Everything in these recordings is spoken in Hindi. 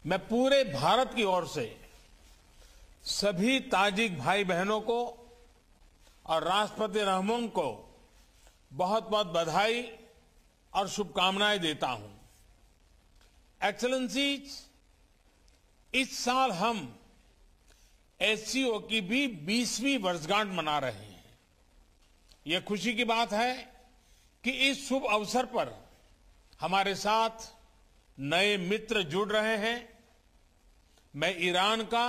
मैं पूरे भारत की ओर से सभी ताजिक भाई बहनों को और राष्ट्रपति रहमोन को बहुत बहुत बधाई और शुभकामनाएं देता हूं। एक्सेलेंसीज, इस साल हम एससीओ की भी 20वीं वर्षगांठ मना रहे हैं। यह खुशी की बात है कि इस शुभ अवसर पर हमारे साथ नए मित्र जुड़ रहे हैं। मैं ईरान का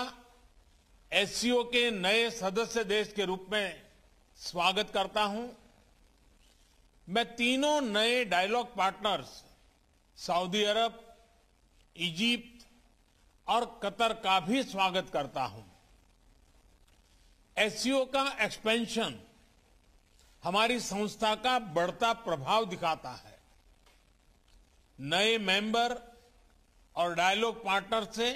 एससीओ के नए सदस्य देश के रूप में स्वागत करता हूं। मैं तीनों नए डायलॉग पार्टनर्स सऊदी अरब, इजिप्ट और कतर का भी स्वागत करता हूं। एससीओ का एक्सपेंशन हमारी संस्था का बढ़ता प्रभाव दिखाता है। नए मेंबर और डायलॉग पार्टनर से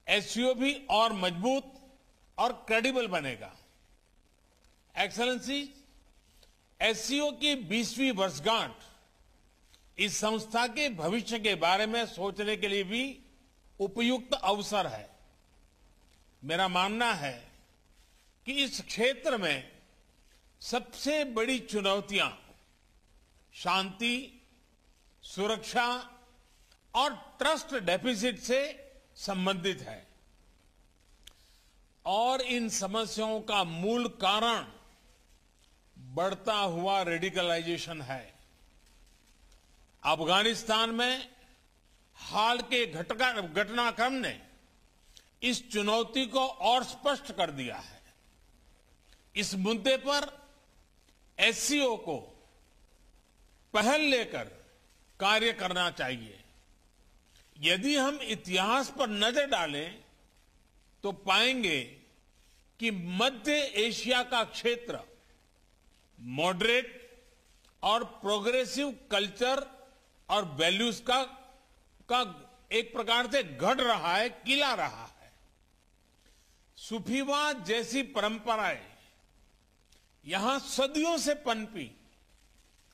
एससीओ भी और मजबूत और क्रेडिबल बनेगा। एक्सेलेंसी, एससीओ की 20वीं वर्षगांठ इस संस्था के भविष्य के बारे में सोचने के लिए भी उपयुक्त अवसर है। मेरा मानना है कि इस क्षेत्र में सबसे बड़ी चुनौतियां शांति, सुरक्षा और ट्रस्ट डेफिसिट से संबंधित है और इन समस्याओं का मूल कारण बढ़ता हुआ रेडिकलाइजेशन है। अफगानिस्तान में हाल के घटनाक्रम ने इस चुनौती को और स्पष्ट कर दिया है। इस मुद्दे पर एससीओ को पहल लेकर कार्य करना चाहिए। यदि हम इतिहास पर नजर डालें तो पाएंगे कि मध्य एशिया का क्षेत्र मॉडरेट और प्रोग्रेसिव कल्चर और वैल्यूज का एक प्रकार से गढ़ रहा है, किला रहा है। सूफीवाद जैसी परंपराएं यहां सदियों से पनपी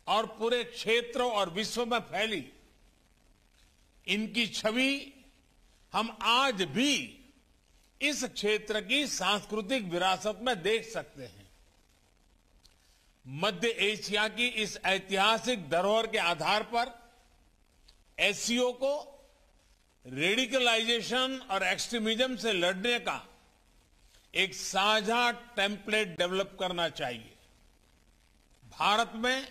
और पूरे क्षेत्र और विश्व में फैली। इनकी छवि हम आज भी इस क्षेत्र की सांस्कृतिक विरासत में देख सकते हैं। मध्य एशिया की इस ऐतिहासिक धरोहर के आधार पर एससीओ को रेडिकलाइजेशन और एक्सट्रीमिज्म से लड़ने का एक साझा टेम्पलेट डेवलप करना चाहिए। भारत में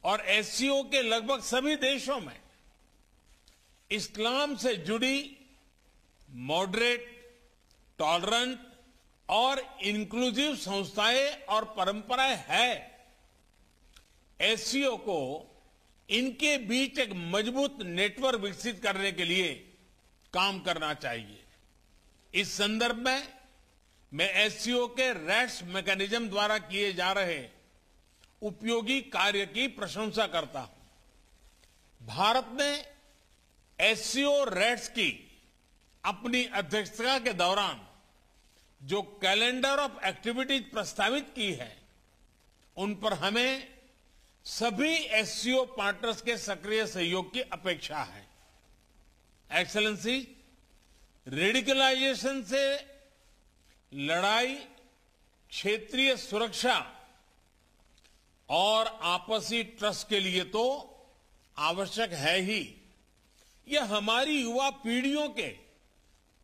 और एससीओ के लगभग सभी देशों में इस्लाम से जुड़ी मॉडरेट, टॉलरेंट और इंक्लूसिव संस्थाएं और परंपराएं हैं। एससीओ को इनके बीच एक मजबूत नेटवर्क विकसित करने के लिए काम करना चाहिए। इस संदर्भ में मैं एससीओ के रैट्स मैकेनिज्म द्वारा किए जा रहे उपयोगी कार्य की प्रशंसा करता हूं। भारत ने एससीओ रैट्स की अपनी अध्यक्षता के दौरान जो कैलेंडर ऑफ एक्टिविटीज प्रस्तावित की है, उन पर हमें सभी एससीओ पार्टनर्स के सक्रिय सहयोग की अपेक्षा है। एक्सेलेंसी, रेडिकलाइजेशन से लड़ाई क्षेत्रीय सुरक्षा और आपसी ट्रस्ट के लिए तो आवश्यक है ही। यह हमारी युवा पीढ़ियों के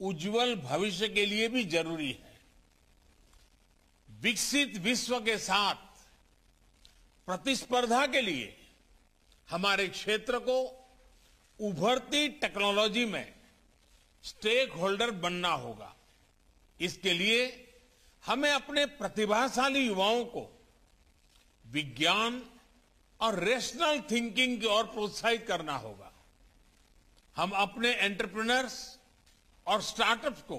उज्जवल भविष्य के लिए भी जरूरी है। विकसित विश्व के साथ प्रतिस्पर्धा के लिए हमारे क्षेत्र को उभरती टेक्नोलॉजी में स्टेक होल्डर बनना होगा। इसके लिए हमें अपने प्रतिभाशाली युवाओं को विज्ञान और रेशनल थिंकिंग की ओर प्रोत्साहित करना होगा। हम अपने एंटरप्रेन्योर्स और स्टार्टअप्स को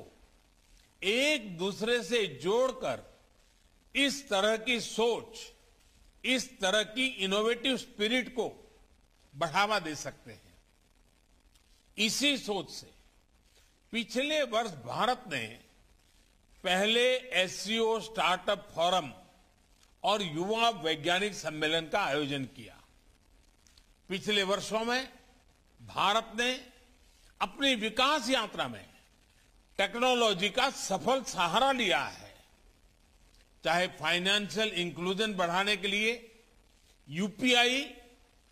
एक दूसरे से जोड़कर इस तरह की सोच, इस तरह की इनोवेटिव स्पिरिट को बढ़ावा दे सकते हैं। इसी सोच से पिछले वर्ष भारत ने पहले एससीओ स्टार्टअप फोरम और युवा वैज्ञानिक सम्मेलन का आयोजन किया। पिछले वर्षों में भारत ने अपनी विकास यात्रा में टेक्नोलॉजी का सफल सहारा लिया है। चाहे फाइनेंशियल इंक्लूजन बढ़ाने के लिए यूपीआई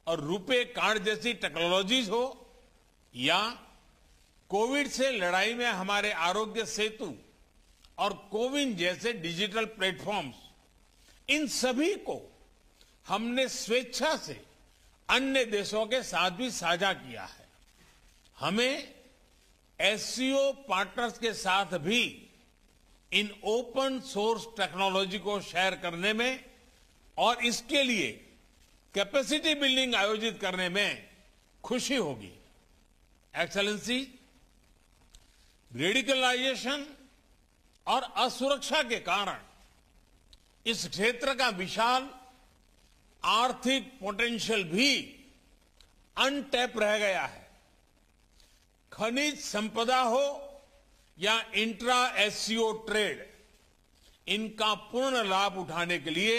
और रुपे कार्ड जैसी टेक्नोलॉजीज हो, या कोविड से लड़ाई में हमारे आरोग्य सेतु और कोविन जैसे डिजिटल प्लेटफॉर्म्स, इन सभी को हमने स्वेच्छा से अन्य देशों के साथ भी साझा किया है। हमें एससीओ पार्टनर्स के साथ भी इन ओपन सोर्स टेक्नोलॉजी को शेयर करने में और इसके लिए कैपेसिटी बिल्डिंग आयोजित करने में खुशी होगी। एक्सेलेंसी, रेडिकलाइजेशन और असुरक्षा के कारण इस क्षेत्र का विशाल आर्थिक पोटेंशियल भी अनटैप रह गया है। खनिज संपदा हो या इंट्रा एससीओ ट्रेड, इनका पूर्ण लाभ उठाने के लिए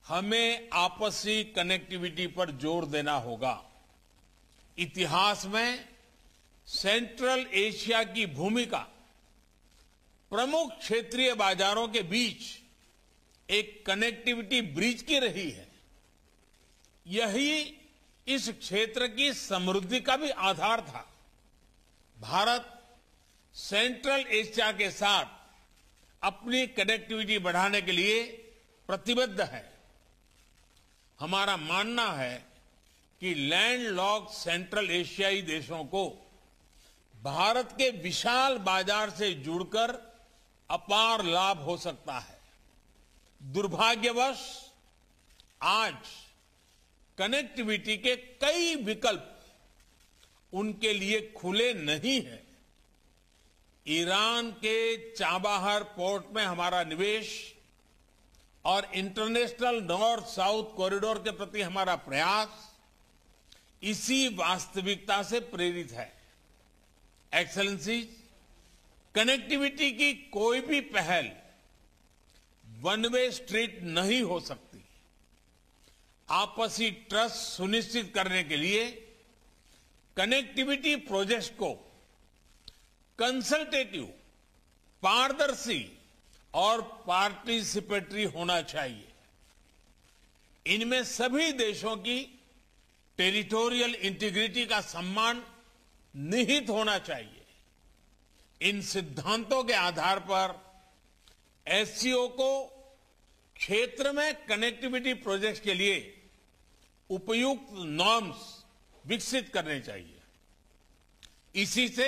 हमें आपसी कनेक्टिविटी पर जोर देना होगा। इतिहास में सेंट्रल एशिया की भूमिका प्रमुख क्षेत्रीय बाजारों के बीच एक कनेक्टिविटी ब्रिज की रही है। यही इस क्षेत्र की समृद्धि का भी आधार था। भारत सेंट्रल एशिया के साथ अपनी कनेक्टिविटी बढ़ाने के लिए प्रतिबद्ध है। हमारा मानना है कि लैंडलॉक्ड सेंट्रल एशियाई देशों को भारत के विशाल बाजार से जुड़कर अपार लाभ हो सकता है। दुर्भाग्यवश आज कनेक्टिविटी के कई विकल्प उनके लिए खुले नहीं हैं। ईरान के चाबाहर पोर्ट में हमारा निवेश और इंटरनेशनल नॉर्थ साउथ कॉरिडोर के प्रति हमारा प्रयास इसी वास्तविकता से प्रेरित है। एक्सेलेंसी, कनेक्टिविटी की कोई भी पहल वन वे स्ट्रीट नहीं हो सकती। आपसी ट्रस्ट सुनिश्चित करने के लिए कनेक्टिविटी प्रोजेक्ट्स को कंसल्टेटिव, पारदर्शी और पार्टिसिपेटरी होना चाहिए। इनमें सभी देशों की टेरिटोरियल इंटीग्रिटी का सम्मान निहित होना चाहिए। इन सिद्धांतों के आधार पर एससीओ को क्षेत्र में कनेक्टिविटी प्रोजेक्ट्स के लिए उपयुक्त नॉर्म्स विकसित करने चाहिए। इसी से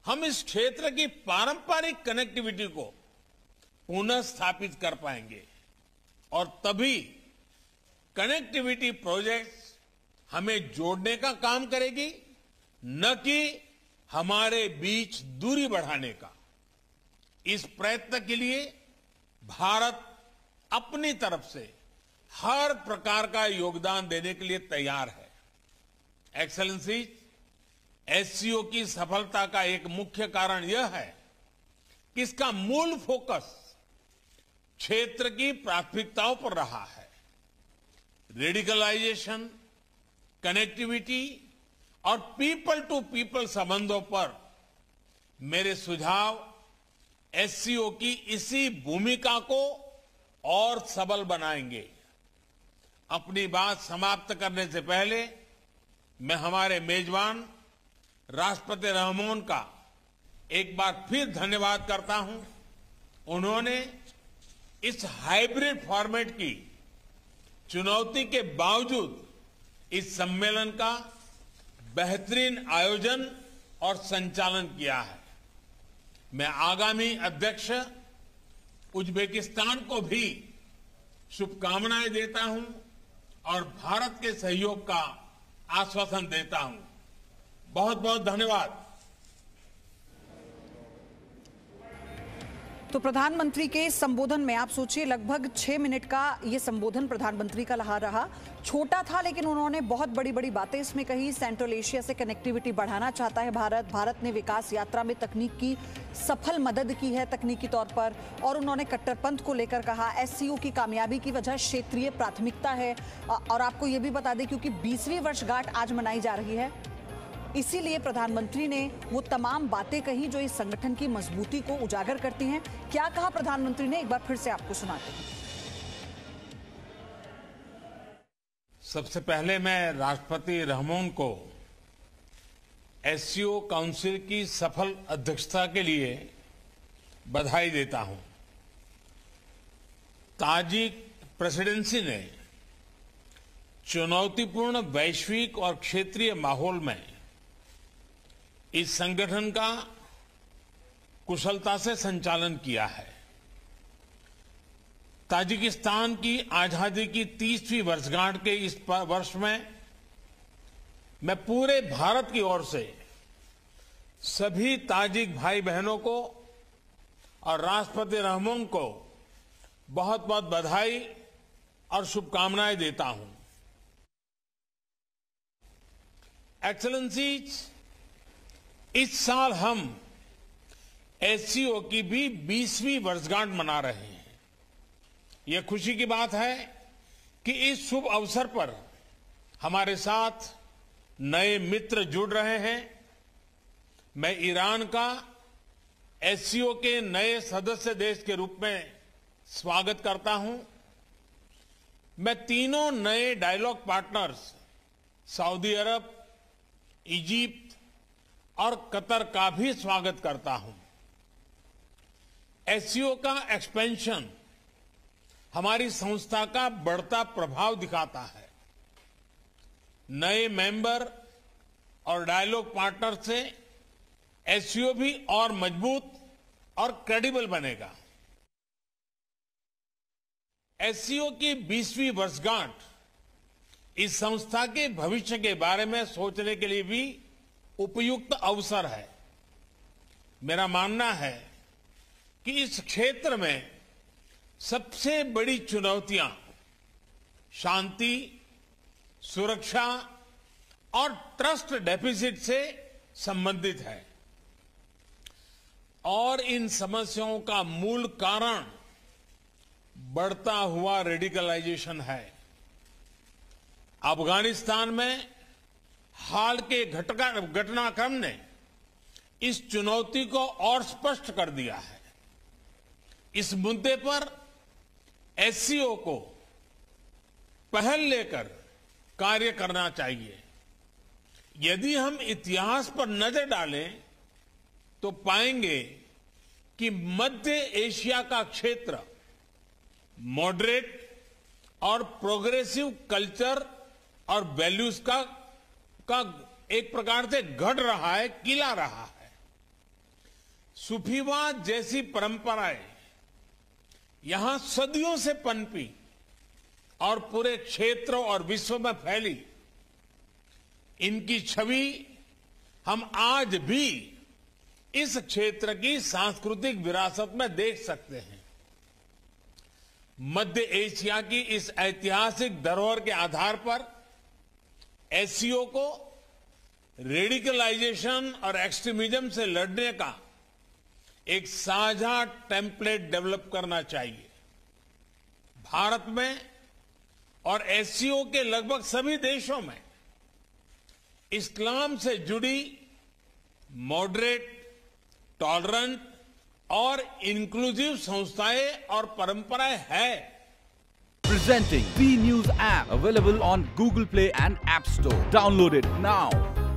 हम इस क्षेत्र की पारंपरिक कनेक्टिविटी को पुनः स्थापित कर पाएंगे और तभी कनेक्टिविटी प्रोजेक्ट्स हमें जोड़ने का काम करेगी, न कि हमारे बीच दूरी बढ़ाने का। इस प्रयत्न के लिए भारत अपनी तरफ से हर प्रकार का योगदान देने के लिए तैयार है। एक्सेलेंसी, एससीओ की सफलता का एक मुख्य कारण यह है कि इसका मूल फोकस क्षेत्र की प्राथमिकताओं पर रहा है। रेडिकलाइजेशन, कनेक्टिविटी और पीपल टू पीपल संबंधों पर मेरे सुझाव एससीओ की इसी भूमिका को और सबल बनाएंगे। अपनी बात समाप्त करने से पहले मैं हमारे मेजबान राष्ट्रपति रहमान का एक बार फिर धन्यवाद करता हूं। उन्होंने इस हाइब्रिड फॉर्मेट की चुनौती के बावजूद इस सम्मेलन का बेहतरीन आयोजन और संचालन किया है। मैं आगामी अध्यक्ष उज्बेकिस्तान को भी शुभकामनाएं देता हूं और भारत के सहयोग का आश्वासन देता हूं। बहुत बहुत धन्यवाद। तो प्रधानमंत्री के संबोधन में आप सोचिए लगभग 6 मिनट का ये संबोधन प्रधानमंत्री का रहा। छोटा था लेकिन उन्होंने बहुत बड़ी बड़ी बातें इसमें कही। सेंट्रल एशिया से कनेक्टिविटी बढ़ाना चाहता है भारत। भारत ने विकास यात्रा में तकनीक की सफल मदद की है तकनीकी तौर पर, और उन्होंने कट्टरपंथ को लेकर कहा। एससीओ की कामयाबी की वजह क्षेत्रीय प्राथमिकता है। और आपको ये भी बता दें क्योंकि 20वीं वर्षगांठ आज मनाई जा रही है, इसीलिए प्रधानमंत्री ने वो तमाम बातें कही जो इस संगठन की मजबूती को उजागर करती हैं। क्या कहा प्रधानमंत्री ने, एक बार फिर से आपको सुनाते हैं। सबसे पहले मैं राष्ट्रपति रहमोन को एससीओ काउंसिल की सफल अध्यक्षता के लिए बधाई देता हूं। ताजिक प्रेसिडेंसी ने चुनौतीपूर्ण वैश्विक और क्षेत्रीय माहौल में इस संगठन का कुशलता से संचालन किया है। ताजिकिस्तान की आजादी की 30वीं वर्षगांठ के इस वर्ष में मैं पूरे भारत की ओर से सभी ताजिक भाई बहनों को और राष्ट्रपति रहमोन को बहुत बहुत बधाई और शुभकामनाएं देता हूं। एक्सेलेंसीज, इस साल हम एससीओ की भी 20वीं वर्षगांठ मना रहे हैं। यह खुशी की बात है कि इस शुभ अवसर पर हमारे साथ नए मित्र जुड़ रहे हैं। मैं ईरान का एससीओ के नए सदस्य देश के रूप में स्वागत करता हूं। मैं तीनों नए डायलॉग पार्टनर्स सऊदी अरब, इजिप्ट और कतर का भी स्वागत करता हूं। एससीओ का एक्सपेंशन हमारी संस्था का बढ़ता प्रभाव दिखाता है। नए मेंबर और डायलॉग पार्टनर से एससीओ भी और मजबूत और क्रेडिबल बनेगा। एससीओ की 20वीं वर्षगांठ इस संस्था के भविष्य के बारे में सोचने के लिए भी उपयुक्त अवसर है। मेरा मानना है कि इस क्षेत्र में सबसे बड़ी चुनौतियां शांति, सुरक्षा और ट्रस्ट डेफिसिट से संबंधित है और इन समस्याओं का मूल कारण बढ़ता हुआ रेडिकलाइजेशन है। अफगानिस्तान में हाल के घटनाक्रम ने इस चुनौती को और स्पष्ट कर दिया है। इस मुद्दे पर एससीओ को पहल लेकर कार्य करना चाहिए। यदि हम इतिहास पर नजर डालें तो पाएंगे कि मध्य एशिया का क्षेत्र मॉडरेट और प्रोग्रेसिव कल्चर और वैल्यूज का एक प्रकार से गढ़ रहा है, किला रहा है। सूफीवाद जैसी परंपराएं यहां सदियों से पनपी और पूरे क्षेत्र और विश्व में फैली। इनकी छवि हम आज भी इस क्षेत्र की सांस्कृतिक विरासत में देख सकते हैं। मध्य एशिया की इस ऐतिहासिक धरोहर के आधार पर एससीओ को रेडिकलाइजेशन और एक्सट्रीमिज्म से लड़ने का एक साझा टेम्पलेट डेवलप करना चाहिए। भारत में और एससीओ के लगभग सभी देशों में इस्लाम से जुड़ी मॉडरेट, टॉलरेंट और इंक्लूसिव संस्थाएं और परंपराएं हैं। Presenting B News app available on Google Play and App Store. Download it now.